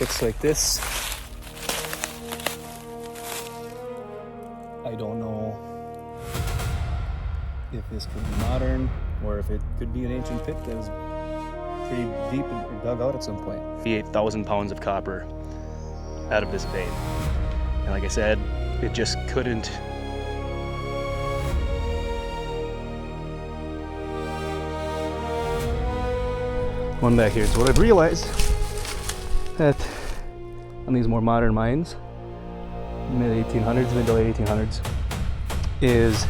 looks like this. I don't know if this could be modern or if it could be an ancient pit that was pretty deep and dug out at some point. 8,000 pounds of copper out of this vein. And like I said, it just couldn't. One back here. So what I've realized that on these more modern mines, mid 1800s, mid to late 1800s, is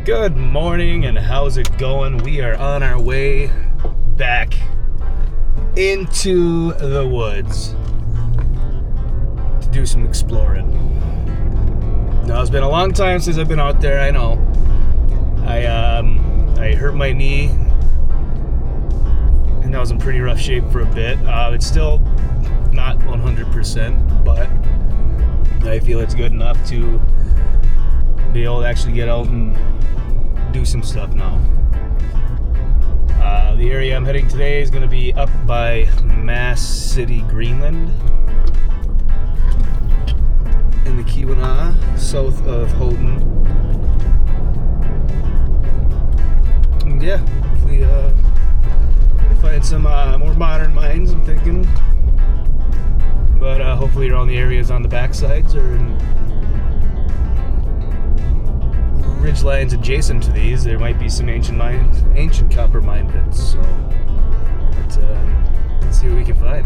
good morning, and how's it going? We are on our way back into the woods to do some exploring. Now, it's been a long time since I've been out there, I know. I hurt my knee and I was in pretty rough shape for a bit. It's still not 100%, but I feel it's good enough to be able to actually get out and do some stuff now. The area I'm heading today is going to be up by Mass City, Greenland, in the Keweenaw, south of Houghton. And yeah, hopefully find some more modern mines, I'm thinking. But hopefully around the areas on the backsides or in ridge lines adjacent to these, there might be some ancient copper mine pits. So let's see what we can find.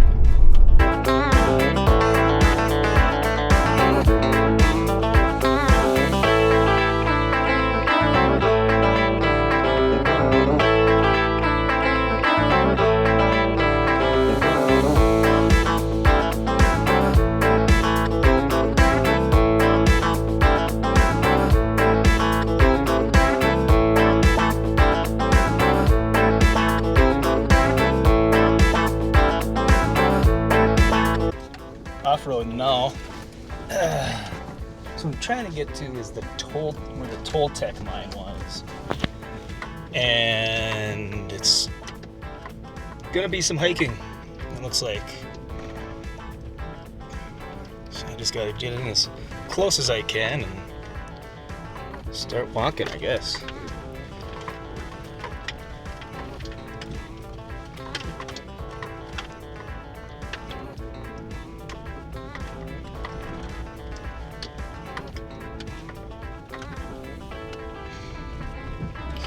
Off-road now. So I'm trying to get to is where the Toltech mine was, and it's gonna be some hiking, it looks like. So I just gotta get in as close as I can and start walking, I guess.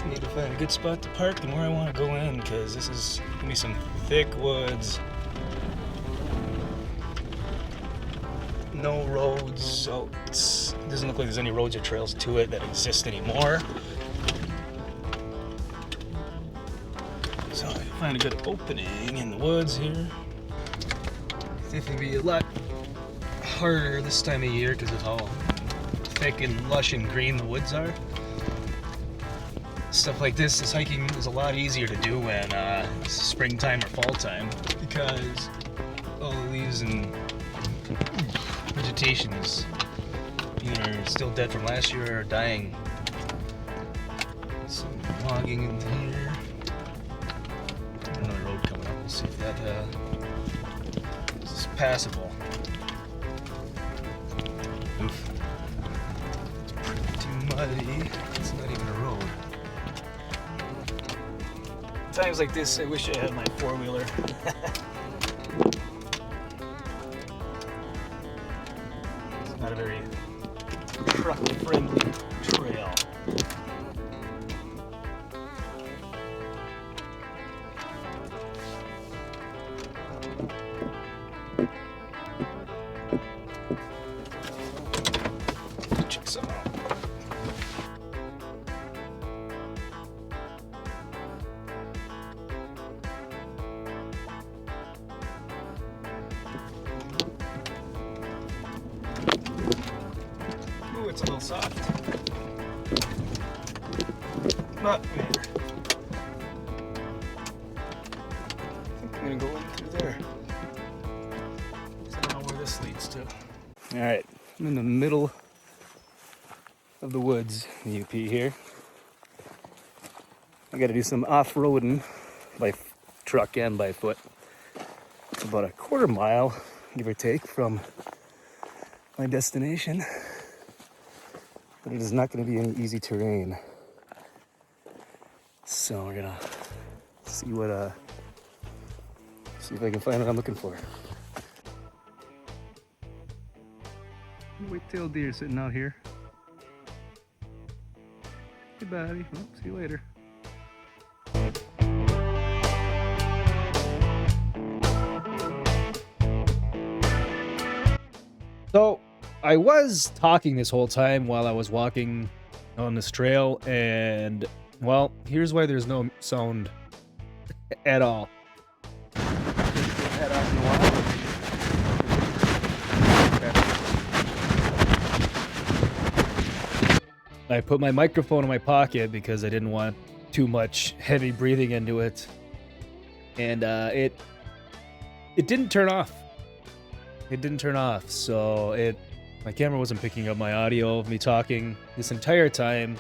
Need to find a good spot to park and where I want to go in, because this is gonna be some thick woods. No roads, so it doesn't look like there's any roads or trails to it that exist anymore. So I can find a good opening in the woods here. It's definitely be a lot harder this time of year because of how thick and lush and green the woods are. Stuff like this hiking is a lot easier to do when it's springtime or fall time, because all the leaves and vegetation is either still dead from last year or dying. Some logging in here. Another road coming up. We'll see if that is passable. Oof. It's pretty muddy. It's not even a road. Times like this, I wish I had my four-wheeler. It's not a very truck-friendly trail. Ooh, it's a little soft. But whatever. I think I'm gonna go in through there. I don't know where this leads to. Alright, I'm in the middle of the woods, the UP here. I gotta do some off-roading by truck and by foot. It's about a quarter mile, give or take, from my destination. But it is not gonna be any easy terrain. So we're gonna see if I can find what I'm looking for. White-tailed deer sitting out here. Hey buddy, well, see you later. So I was talking this whole time while I was walking on this trail, and well, here's why there's no sound at all. Head off in a while. I put my microphone in my pocket because I didn't want too much heavy breathing into it, and it didn't turn off. It didn't turn off, so my camera wasn't picking up my audio of me talking this entire time.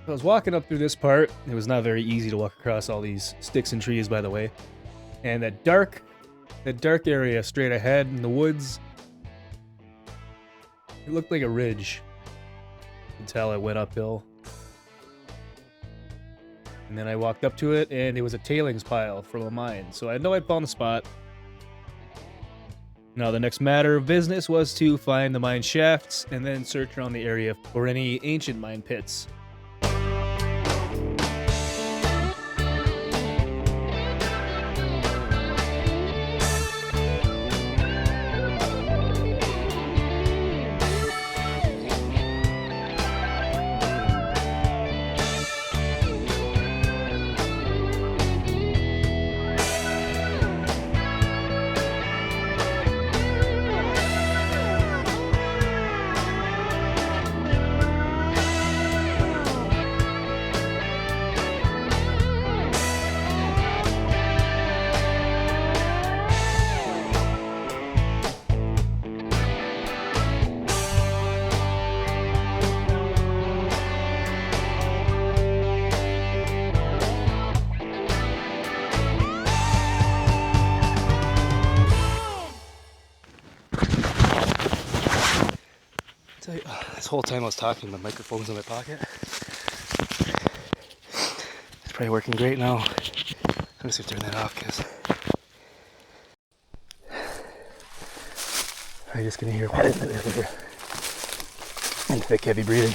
I was walking up through this part. It was not very easy to walk across all these sticks and trees, by the way. And that dark area straight ahead in the woods, it looked like a ridge until I went uphill. And then I walked up to it, and it was a tailings pile from a mine. So I know I'd found the spot. Now the next matter of business was to find the mine shafts and then search around the area for any ancient mine pits. This whole time I was talking, my microphone's in my pocket. It's probably working great now. I'm just gonna turn that off because I'm just gonna hear and thick, heavy breathing.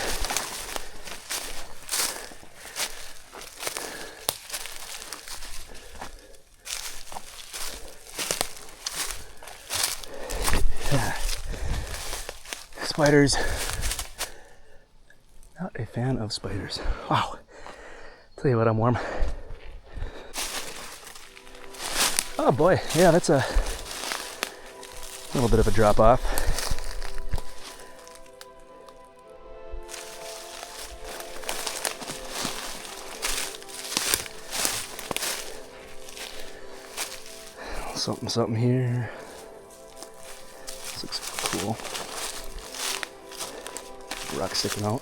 Spiders. Not a fan of spiders. Wow. Tell you what, I'm warm. Oh boy, yeah, that's a little bit of a drop off. Something here. This looks cool. Rock sticking out.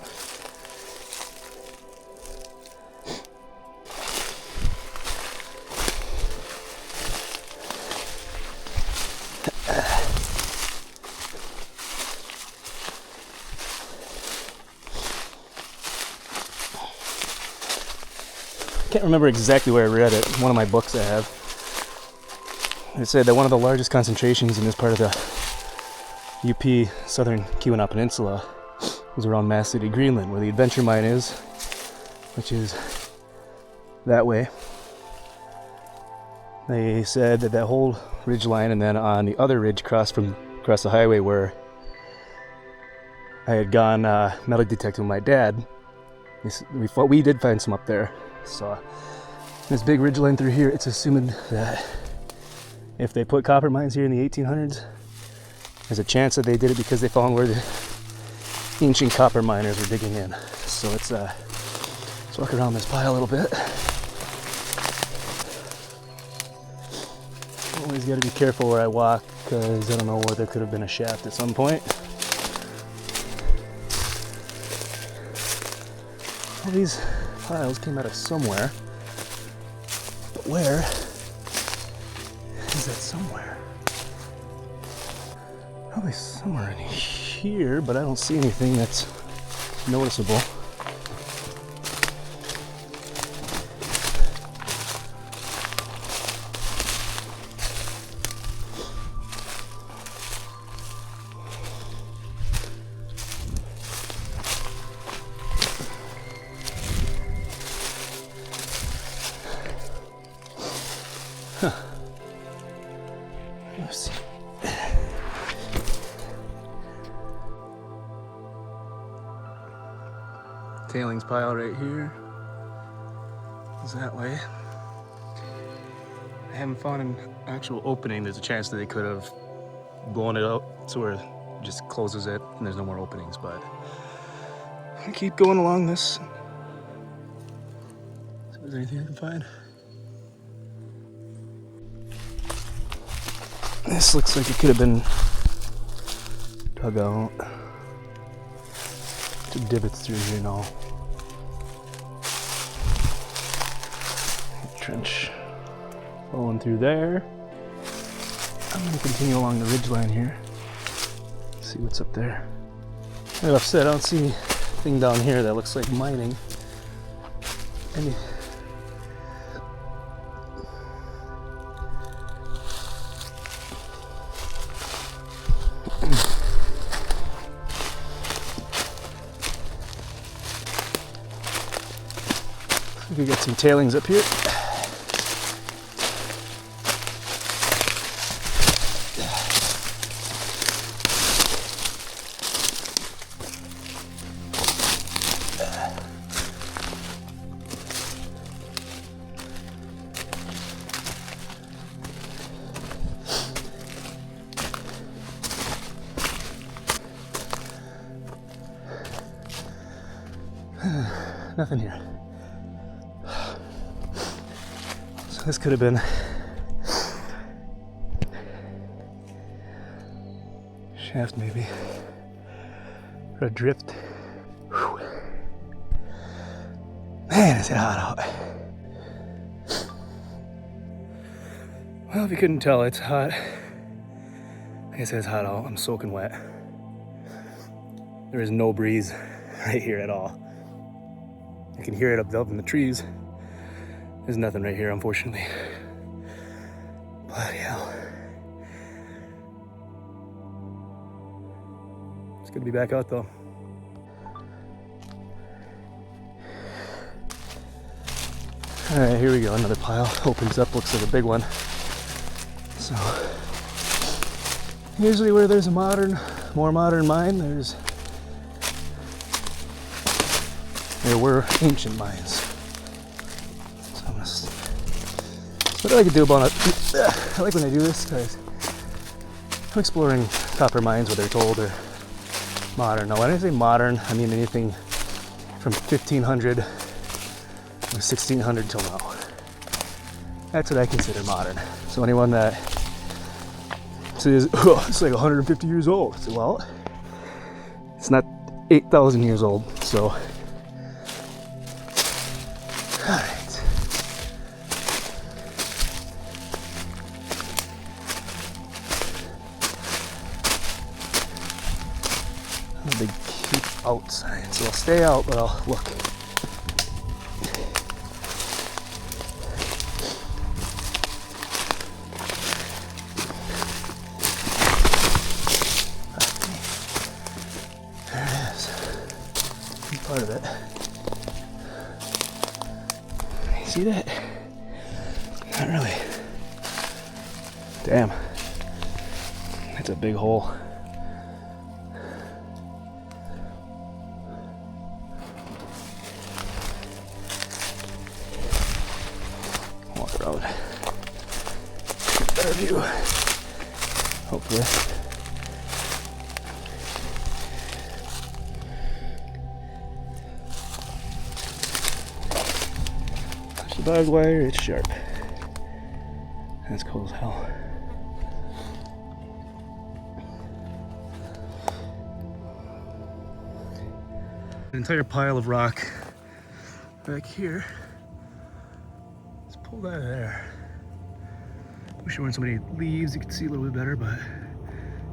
Can't remember exactly where I read it. One of my books I have. It said that one of the largest concentrations in this part of the UP, Southern Keweenaw Peninsula, is around Mass City, Greenland, where the adventure mine is, which is that way. They said that that whole ridge line, and then on the other ridge across the highway where I had gone metal detecting with my dad, we did find some up there. So this big ridge line through here, it's assuming that if they put copper mines here in the 1800s, there's a chance that they did it because they found where the ancient copper miners were digging in. So let's walk around this pile a little bit. Always got to be careful where I walk, because I don't know where there could have been a shaft at some point. All these piles came out of somewhere, but where is that somewhere? Probably somewhere in here, but I don't see anything that's noticeable. Let's see. Tailings pile right here is that way. I haven't found an actual opening. There's a chance that they could have blown it out so where it just closes it and there's no more openings, but I keep going along this. So is there anything I can find? This looks like it could have been dug out. Two divots through here now. Trench going through there. I'm going to continue along the ridge line here. See what's up there. Like I've said, I don't see anything down here that looks like mining. We got some tailings up here. Nothing here. So this could have been shaft maybe, or a drift. Whew. Man, is it hot out. Well, if you couldn't tell, it's hot. Like I said, it's hot out. I'm soaking wet. There is no breeze right here at all. I can hear it up in the trees. There's nothing right here, unfortunately. Bloody hell. It's good to be back out though. All right, here we go. Another pile opens up, looks like a big one. So, usually where there's a more modern mine, there were ancient mines. So what I like to do about it, I like when I do this because I'm exploring copper mines, whether it's old or modern. Now, when I say modern, I mean anything from 1500 or 1600 till now. That's what I consider modern. So anyone that says, oh, it's like 150 years old, I say, well, it's not 8,000 years old, so. Alright. They keep outside, so I'll stay out, but I'll look. part of it. You see that? Not really. Damn. That's a big hole. Walk around. Get a better view. Hopefully. Touch the barbed wire, it's sharp. That's cool as hell. An entire pile of rock back here. Let's pull that out of there. Wish there weren't so many leaves, you could see a little bit better, but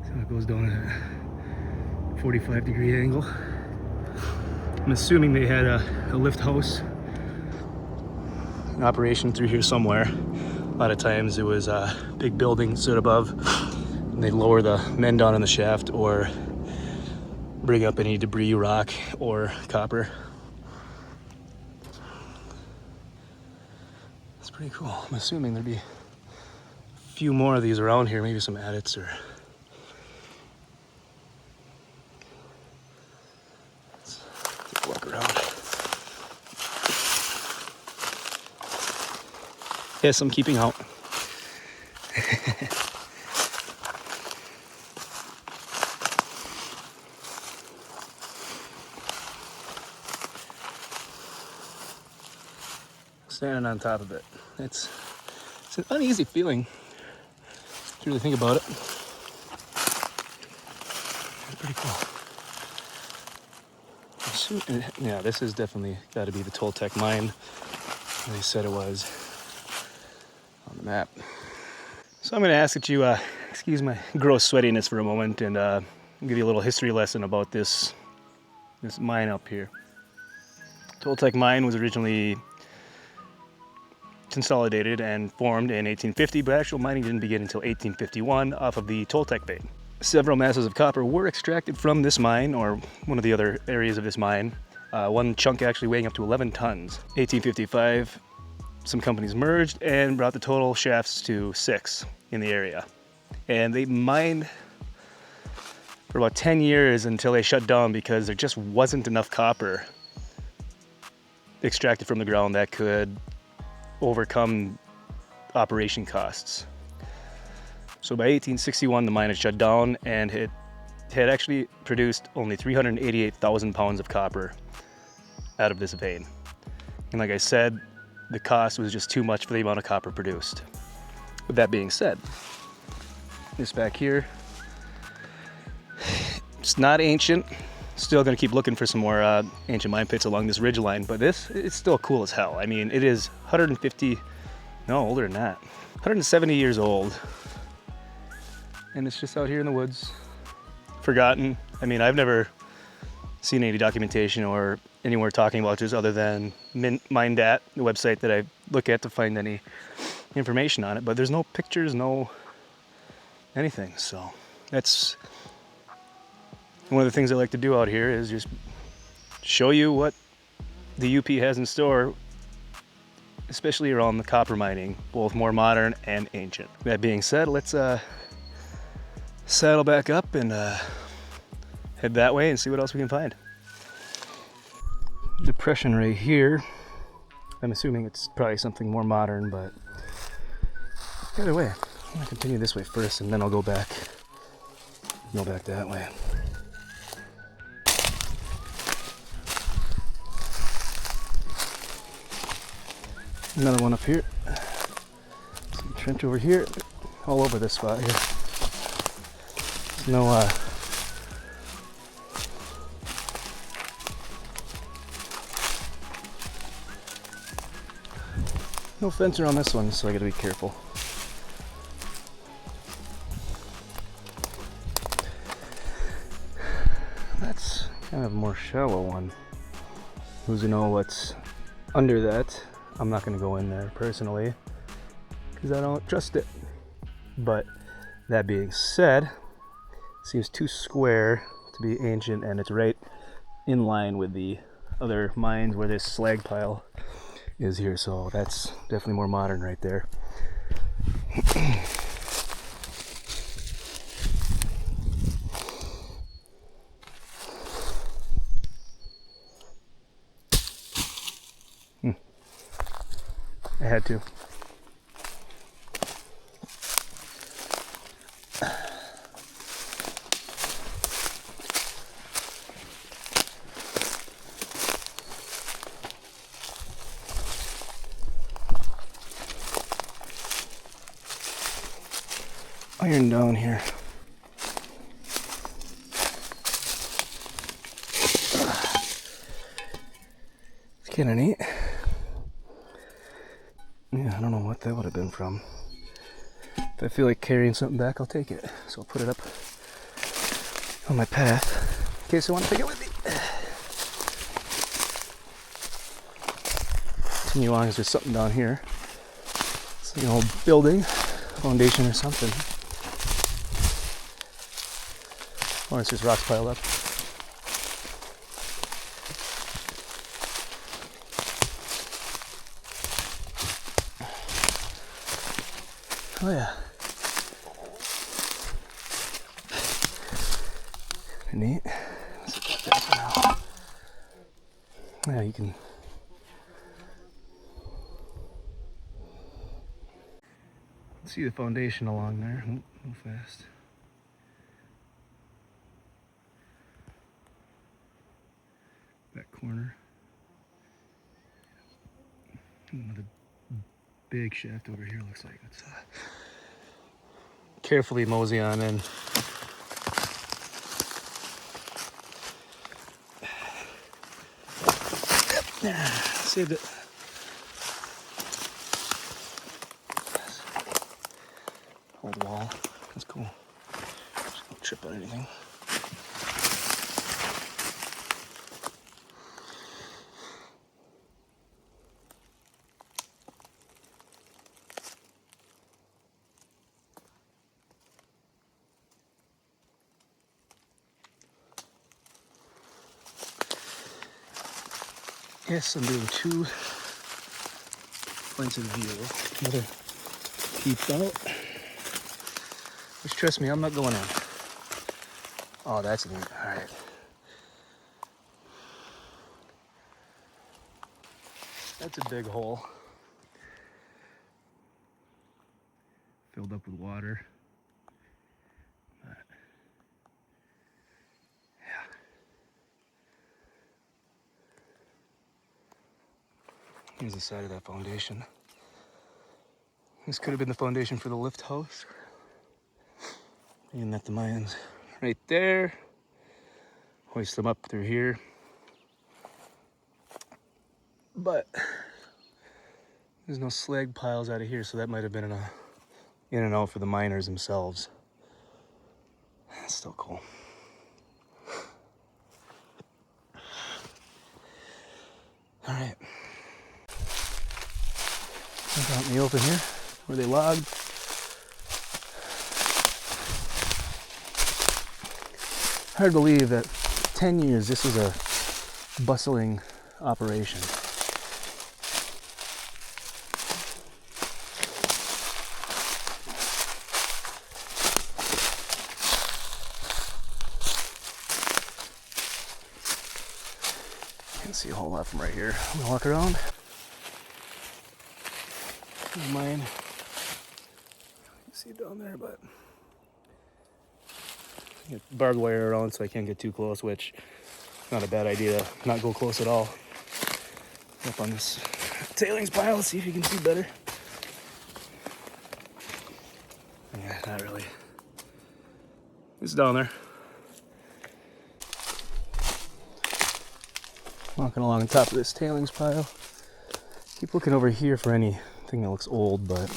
see how it goes down at a 45-degree angle. I'm assuming they had a lift house in operation through here somewhere. A lot of times it was a big building stood above, and they'd lower the men down in the shaft or bring up any debris, rock, or copper. It's pretty cool. I'm assuming there'd be a few more of these around here, maybe some adits or... Let's take a walk around. Yes, I'm keeping out. Standing on top of it. It's an uneasy feeling, if you really think about it. It's pretty cool. Yeah, this is definitely got to be the Toltech mine. They said it was on the map. So I'm going to ask that you excuse my gross sweatiness for a moment and give you a little history lesson about this mine up here. Toltech mine was originally consolidated and formed in 1850, but actual mining didn't begin until 1851 off of the Toltech vein. Several masses of copper were extracted from this mine, or one of the other areas of this mine, one chunk actually weighing up to 11 tons. 1855, some companies merged and brought the total shafts to 6 in the area. And they mined for about 10 years until they shut down because there just wasn't enough copper extracted from the ground that could overcome operation costs. So by 1861 the mine had shut down and it had actually produced only 388,000 pounds of copper out of this vein. And like I said, the cost was just too much for the amount of copper produced. With that being said, this back here, it's not ancient. Still gonna keep looking for some more ancient mine pits along this ridgeline, but this, it's still cool as hell. I mean, it is 150, no, older than that, 170 years old. And it's just out here in the woods, forgotten. I mean, I've never seen any documentation or anywhere talking about this other than MineDat, the website that I look at to find any information on it, but there's no pictures, no anything. So that's one of the things I like to do out here, is just show you what the UP has in store, especially around the copper mining, both more modern and ancient. That being said, let's saddle back up and head that way and see what else we can find. Depression right here. I'm assuming it's probably something more modern, but either way, I'm gonna continue this way first and then I'll go back that way. Another one up here. Some trench over here. All over this spot here. No fence around this one, so I gotta be careful. That's kind of a more shallow one. Who's to know what's under that? I'm not gonna go in there personally because I don't trust it. But that being said, it seems too square to be ancient, and it's right in line with the other mines where this slag pile is here, so that's definitely more modern right there. I had to. Iron down here. It's kind of neat. Yeah, I don't know what that would have been from. If I feel like carrying something back, I'll take it. So I'll put it up on my path in case I want to take it with me. Continue on, there's something down here. It's like an old building, foundation or something. Or it's just rocks piled up. Oh yeah. Neat. Let's put that for now. Yeah, you can see the foundation along there. Oh, move fast. That corner. Another big shaft over here looks like. Let's carefully mosey on in. There, saved it. Old wall. That's cool. Just don't trip on anything. Yes, I'm doing 2 points of view. Another peep out. Just trust me, I'm not going in. Oh, that's neat. Alright. That's a big hole. Filled up with water. But, yeah. Here's the side of that foundation. This could have been the foundation for the lift house. And at the mines right there. Hoist them up through here. But there's no slag piles out of here, so that might have been in and out for the miners themselves. That's still cool. All right. Out in the open here, where they logged. Hard to believe that 10 years this was a bustling operation. Can't see a whole lot from right here. I'm gonna walk around. Mine. You see it down there, but get barbed wire around so I can't get too close, which is not a bad idea to not go close at all. Up on this tailings pile, let's see if you can see better. Yeah, not really. It's down there. Walking along the top of this tailings pile. Keep looking over here for anything that looks old, but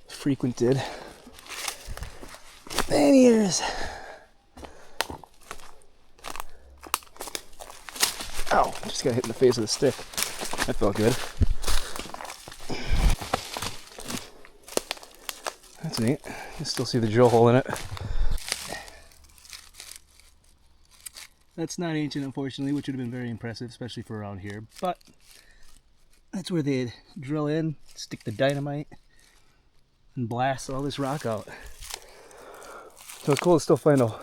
frequented many years. Ow, just got hit in the face with a stick. That felt good. That's neat. You can still see the drill hole in it. That's not ancient, unfortunately, which would have been very impressive, especially for around here. But that's where they'd drill in, stick the dynamite, and blast all this rock out. So it's cool to still find a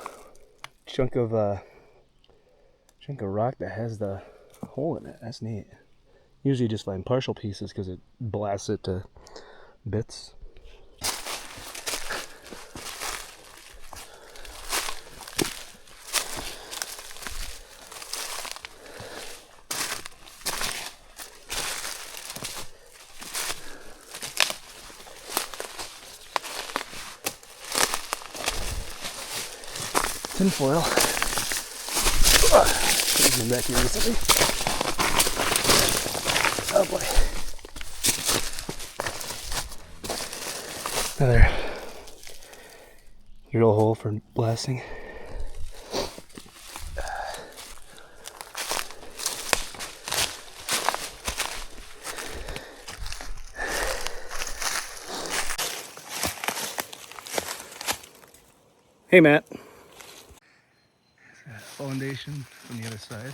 chunk of rock that has the hole in it. That's neat. Usually you just find partial pieces because it blasts it to bits. Tin foil. I've been back here recently. Oh boy. Another drill hole for blasting. Hey Matt. Foundation from the other side.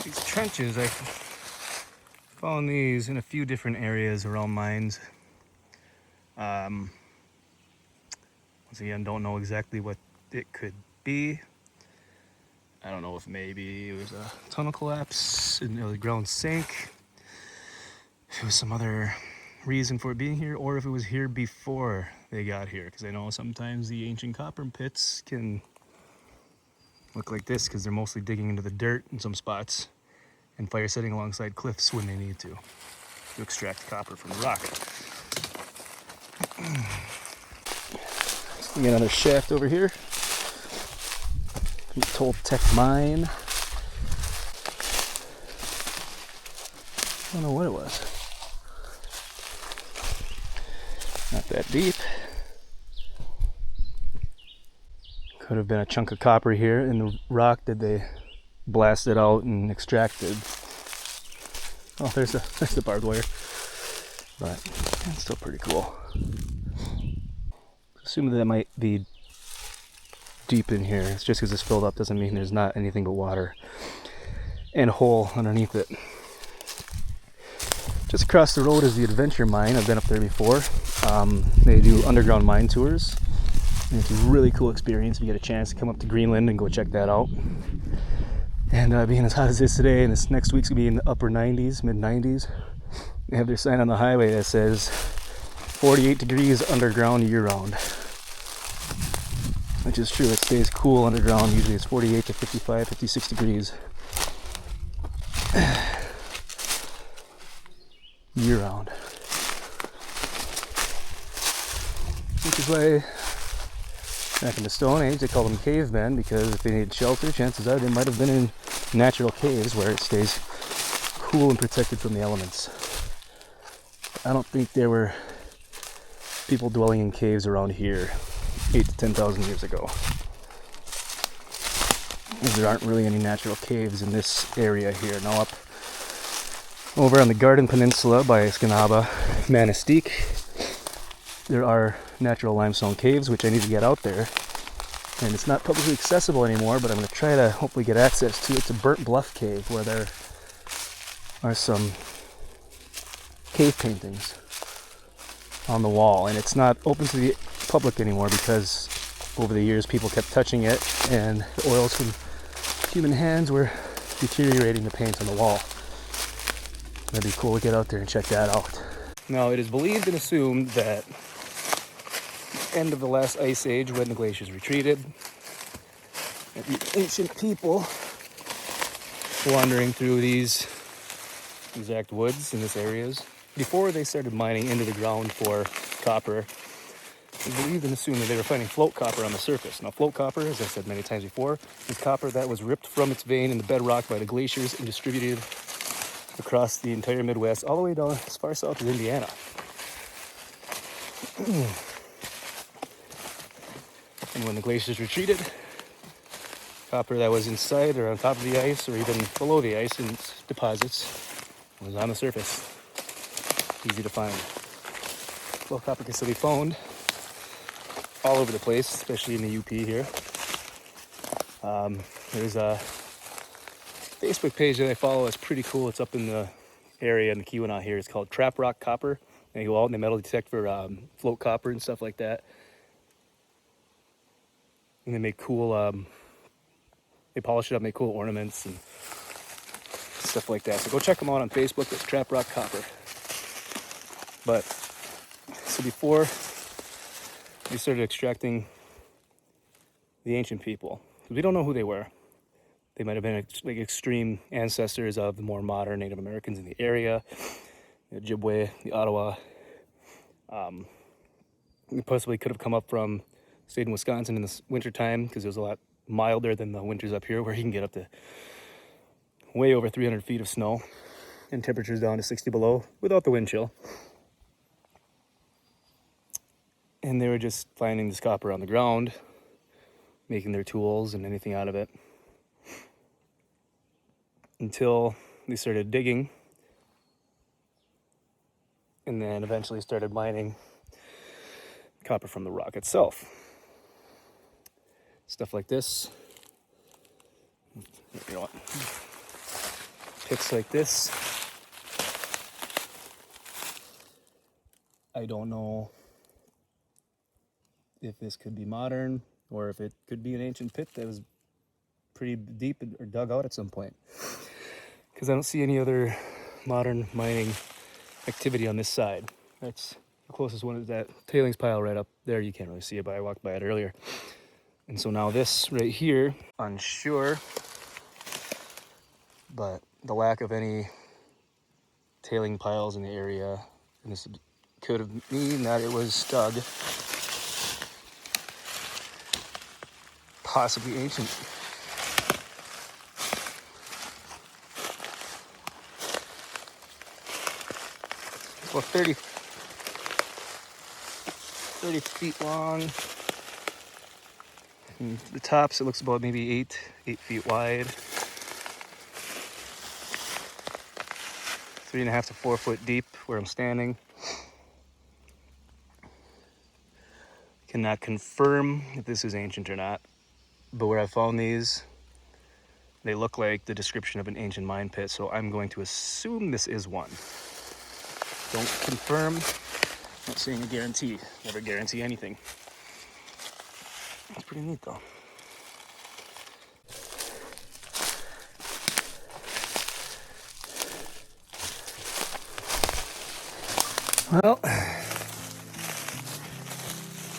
These trenches, I found these in a few different areas around mines. Once again, don't know exactly what it could be. I don't know if maybe it was a tunnel collapse and the ground sank, if it was some other reason for it being here, or if it was here before they got here, because I know sometimes the ancient copper pits can look like this because they're mostly digging into the dirt in some spots and fire setting alongside cliffs when they need to extract copper from the rock. We got another shaft over here. Toltech mine. I don't know what it was. Not that deep. Could have been a chunk of copper here in the rock that they blasted out and extracted. Oh, there's the barbed wire. But it's still pretty cool. Assuming that might be deep in here. It's just because it's filled up doesn't mean there's not anything but water and a hole underneath it. Just across the road is the Adventure Mine. I've been up there before. They do underground mine tours. And it's a really cool experience if you get a chance to come up to Greenland and go check that out. And being as hot as it is today, and this next week's gonna be in the upper 90s, mid 90s, they have their sign on the highway that says 48 degrees underground year round. Which is true, it stays cool underground. Usually it's 48 to 55, 56 degrees. Year round. Which is why back in the Stone Age they call them cavemen, because if they needed shelter, chances are they might have been in natural caves where it stays cool and protected from the elements. I don't think there were people dwelling in caves around here 8,000 to 10,000 years ago. There aren't really any natural caves in this area here. Now up over on the Garden Peninsula by Escanaba, Manastique, there are natural limestone caves, which I need to get out there. And it's not publicly accessible anymore, but I'm going to try to hopefully get access to it. It's a Burnt Bluff cave where there are some cave paintings on the wall, and it's not open to the public anymore because over the years people kept touching it and the oils from human hands were deteriorating the paint on the wall. That'd be cool to get out there and check that out. Now, it is believed and assumed that the end of the last ice age, when the glaciers retreated, that the ancient people wandering through these exact woods in these areas, before they started mining into the ground for copper, it's believed and assumed that they were finding float copper on the surface. Now, float copper, as I said many times before, is copper that was ripped from its vein in the bedrock by the glaciers and distributed across the entire Midwest, all the way down as far south as Indiana. And when the glaciers retreated, copper that was inside or on top of the ice or even below the ice in deposits was on the surface. Easy to find. Well, copper can still be found all over the place, especially in the UP here. There's a Facebook page that I follow that's pretty cool. It's up in the area in the Keweenaw here. It's called Trap Rock Copper. They go out and they metal detect for float copper and stuff like that. And they make cool, they polish it up, make cool ornaments and stuff like that. So go check them out on Facebook. It's Trap Rock Copper. But, so before we started extracting the ancient people, because we don't know who they were. They might have been like extreme ancestors of the more modern Native Americans in the area, the Ojibwe, the Ottawa. They possibly could have come up from, stayed in Wisconsin in the wintertime because it was a lot milder than the winters up here where you can get up to way over 300 feet of snow and temperatures down to 60 below without the wind chill. And they were just finding this copper on the ground, making their tools and anything out of it. Until they started digging and then eventually started mining copper from the rock itself. Stuff like this. You know what? Pits like this. I don't know if this could be modern or if it could be an ancient pit that was pretty deep or dug out at some point. Because I don't see any other modern mining activity on this side. That's the closest one is that tailings pile right up there. You can't really see it, but I walked by it earlier. And so now this right here, unsure, but the lack of any tailing piles in the area, and this could have mean that it was dug, possibly ancient. Well, 30 feet long. And the tops, it looks about maybe 8 feet wide. 3.5 to 4 foot deep where I'm standing. Cannot confirm if this is ancient or not, but where I found these, they look like the description of an ancient mine pit, so I'm going to assume this is one. Don't confirm, not saying a guarantee. Never guarantee anything. It's pretty neat though. Well,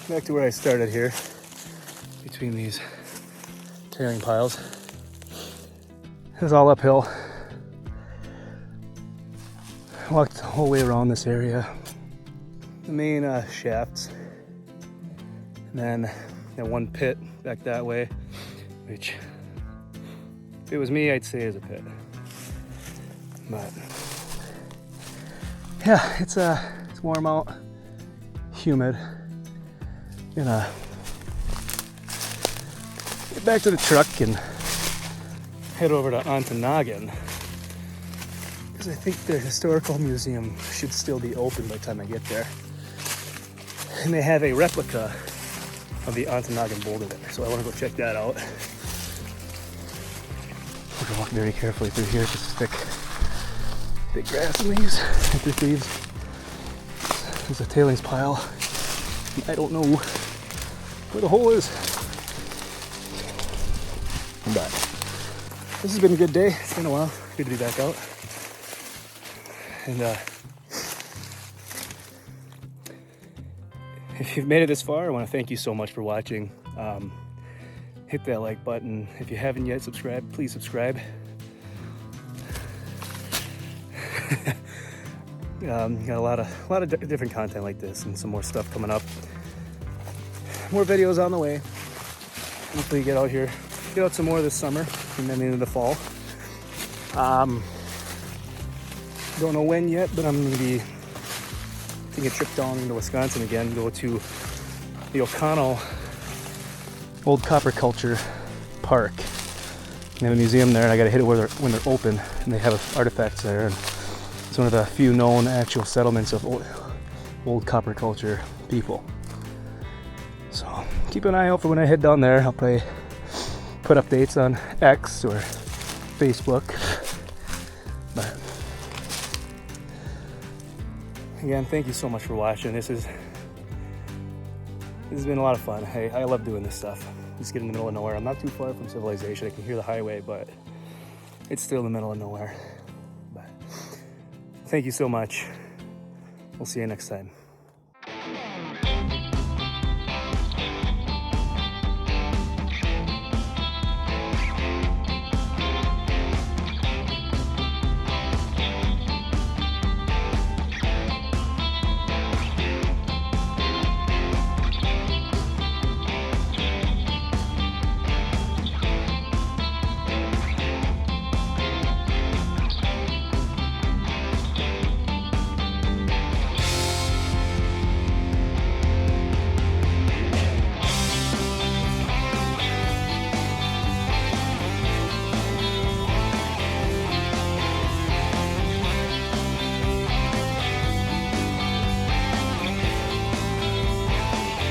back to where I started here, between these tailing piles. It's all uphill. I walked the whole way around this area. The main shafts. And then that one pit back that way, which if it was me, I'd say is a pit. But yeah, it's warm out, humid. Gonna get back to the truck and head over to Ontonagon, because I think the historical museum should still be open by the time I get there. And they have a replica of the Ontonagon boulder there, so I want to go check that out. We're gonna walk very carefully through here, just thick grass and leaves, thick leaves. There's a tailings pile. I don't know where the hole is. But this has been a good day. It's been a while. Good to be back out. And if you've made it this far, I want to thank you so much for watching. Hit that like button. If you haven't yet subscribed, please subscribe. Got a lot of different content like this and some more stuff coming up. More videos on the way. Hopefully get out here, get out some more this summer and then into the fall. Don't know when yet, but I'm gonna be taking a trip down into Wisconsin again, go to the O'Connell Old Copper Culture Park. They have a museum there, and I gotta hit it when they're open, and they have artifacts there. And it's one of the few known actual settlements of old copper culture people. So keep an eye out for when I head down there. I'll probably put updates on X or Facebook. But again, thank you so much for watching. This has been a lot of fun. I love doing this stuff. Just get in the middle of nowhere. I'm not too far from civilization. I can hear the highway, but it's still in the middle of nowhere. But thank you so much. We'll see you next time.